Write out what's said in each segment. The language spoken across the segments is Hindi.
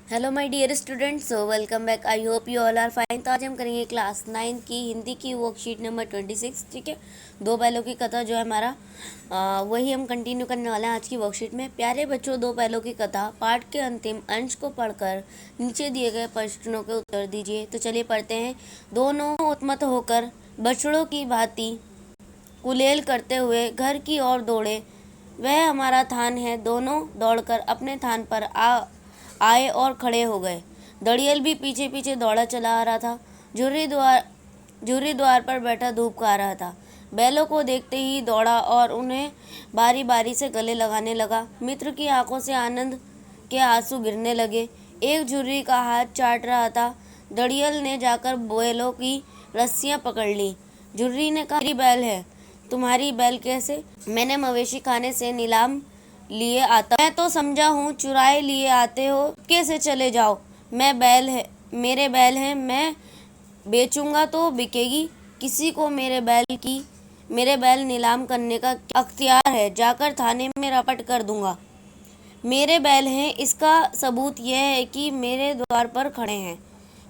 Hello my dear students, welcome back. I hope you all are fine. तो आज हम करेंगे क्लास 9 की हिंदी की वर्कशीट नंबर 26। ठीक है, दो बैलों की कथा जो है हमारा वही हम कंटिन्यू करने वाले हैं आज की वर्कशीट में। प्यारे बच्चों, दो बैलों की कथा पाठ के अंतिम अंश को पढ़कर नीचे दिए गए प्रश्नों के उत्तर दीजिए। तो चलिए पढ़ते हैं। दोनों उत्मत होकर बछड़ों की भांति कुलेल करते हुए घर की ओर दौड़े। वह हमारा थान है। दोनों दौड़कर अपने थान पर आए और खड़े हो गए। दड़ियल भी पीछे पीछे दौड़ा चला आ रहा था। झुर्री द्वार पर बैठा धूप खा रहा था। बैलों को देखते ही दौड़ा और उन्हें बारी बारी से गले लगाने लगा। मित्र की आंखों से आनंद के आंसू गिरने लगे। एक झुर्री का हाथ चाट रहा था। दड़ियल ने जाकर बैलों की रस्सियां पकड़ ली। झुर्री ने कहा, मेरी बैल है। तुम्हारी बैल कैसे? मैंने मवेशी खाने से नीलाम लिए आता। मैं तो समझा हूँ चुराए लिए आते हो। कैसे चले जाओ। मेरे बैल हैं। मैं बेचूंगा तो बिकेगी। किसी को मेरे बैल नीलाम करने का अख्तियार है। जाकर थाने में रपट कर दूंगा। मेरे बैल हैं, इसका सबूत यह है कि मेरे द्वार पर खड़े हैं।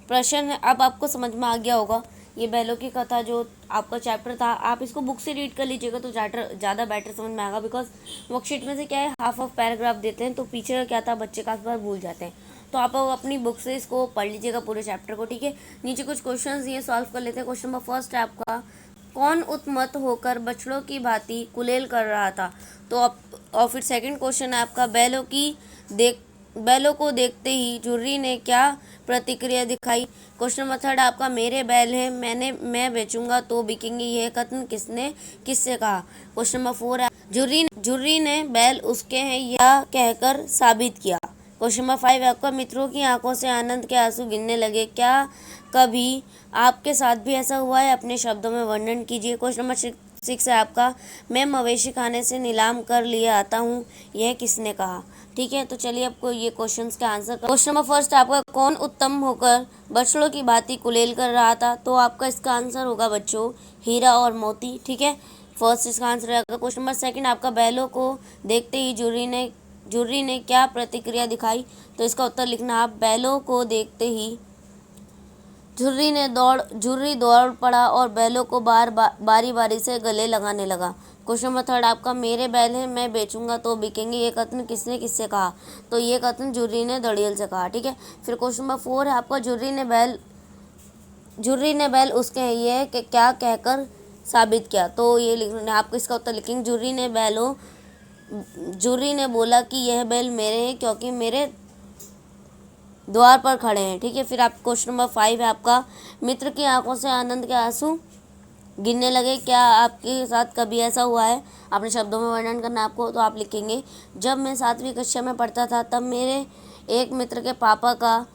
प्रश्न अब आपको समझ में आ गया होगा। ये बैलों की कथा जो आपका चैप्टर था, आप इसको बुक से रीड कर लीजिएगा तो ज़्यादा बेटर समझ में आएगा। बिकॉज वर्कशीट में से क्या है, हाफ ऑफ पैराग्राफ देते हैं तो पीछे का क्या था बच्चे काफ़ी बार भूल जाते हैं। तो आप अपनी बुक से इसको पढ़ लीजिएगा पूरे चैप्टर को। ठीक है, नीचे कुछ क्वेश्चन ये सॉल्व कर लेते हैं। क्वेश्चन नंबर फर्स्ट है आपका, कौन उत्मत होकर बछड़ों की भांति कुलेल कर रहा था? तो और फिर सेकंड क्वेश्चन है आपका, बैलों को देखते ही झुर्री ने क्या प्रतिक्रिया दिखाई? क्वेश्चन नंबर थर्ड आपका, मेरे बैल हैं, मैं बेचूंगा तो बिकेंगे, यह कथन किससे कहा? क्वेश्चन नंबर फोर है, झुर्री ने बैल उसके हैं यह कहकर साबित किया। क्वेश्चन नंबर फाइव है आपका, मित्रों की आंखों से आनंद के आंसू गिरने लगे। क्या कभी आपके साथ भी ऐसा हुआ है? अपने शब्दों में वर्णन कीजिए। क्वेश्चन नंबर सिक्स है आपका, मैं मवेशी खाने से नीलाम कर लिए आता हूँ, यह किसने कहा? ठीक है, तो चलिए आपको ये क्वेश्चंस के आंसर। क्वेश्चन नंबर फर्स्ट आपका, कौन उत्तम होकर बछड़ों की भांति कुलेल कर रहा था? तो आपका इसका आंसर होगा बच्चों हीरा और मोती। ठीक है, फर्स्ट इसका आंसर रहेगा। क्वेश्चन नंबर सेकंड आपका, बैलों को देखते ही झुर्री ने क्या प्रतिक्रिया दिखाई? तो इसका उत्तर लिखना आप, बैलों को देखते ही झुर्री दौड़ पड़ा और बैलों को बारी बारी से गले लगाने लगा। क्वेश्चन नंबर थर्ड आपका, मेरे बैल हैं, मैं बेचूंगा तो बिकेंगे, ये कथन किससे कहा? तो ये कथन झुर्री ने दड़ियल से कहा। ठीक है, फिर क्वेश्चन नंबर फोर है आपका, झुर्री ने बैल उसके हैं ये क्या कहकर साबित किया? तो ये लिखना आपको, इसका उत्तर लिखेंगे, झुर्री ने बोला कि यह बैल मेरे हैं क्योंकि मेरे द्वार पर खड़े हैं। ठीक है, फिर आप क्वेश्चन नंबर फाइव है आपका, मित्र की आंखों से आनंद के आंसू गिरने लगे। क्या आपके साथ कभी ऐसा हुआ है? अपने शब्दों में वर्णन करना आपको। तो आप लिखेंगे, जब मैं 7वीं कक्षा में पढ़ता था तब मेरे एक मित्र के पापा का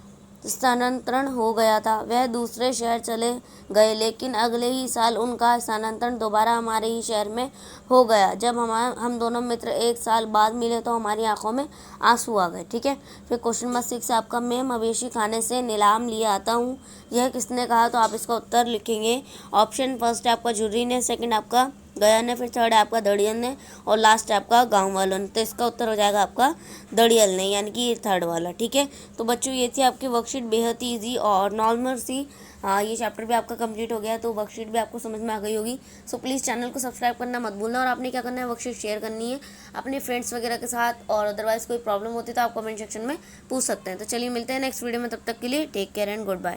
स्थानांतरण हो गया था। वह दूसरे शहर चले गए, लेकिन अगले ही साल उनका स्थानांतरण दोबारा हमारे ही शहर में हो गया। जब हम दोनों मित्र एक साल बाद मिले तो हमारी आंखों में आंसू आ गए। ठीक है, फिर क्वेश्चन नंबर सिक्स आपका, मैं मवेशी खाने से नीलाम लिए आता हूँ, यह किसने कहा? तो आप इसका उत्तर लिखेंगे। ऑप्शन फर्स्ट है आपका झुर्री ने, सेकंड आपका गया ने, फिर थर्ड है आपका दड़ियल ने और लास्ट है आपका गांव वालों ने। तो इसका उत्तर हो जाएगा आपका दड़ियल ने, यानी कि थर्ड वाला। ठीक है, तो बच्चों ये थी आपकी वर्कशीट, बेहद ही ईजी और नॉर्मल सी। हाँ, ये चैप्टर भी आपका कंप्लीट हो गया, तो वर्कशीट भी आपको समझ में आ गई होगी। सो प्लीज़ चैनल को सब्सक्राइब करना मत भूलना और आपने क्या करना है, वर्कशीट शेयर करनी है अपने फ्रेंड्स वगैरह के साथ। और अदरवाइज कोई प्रॉब्लम होती है तो आप कमेंट सेक्शन में पूछ सकते हैं। तो चलिए मिलते हैं नेक्स्ट वीडियो में, तब तक के लिए take care and good bye.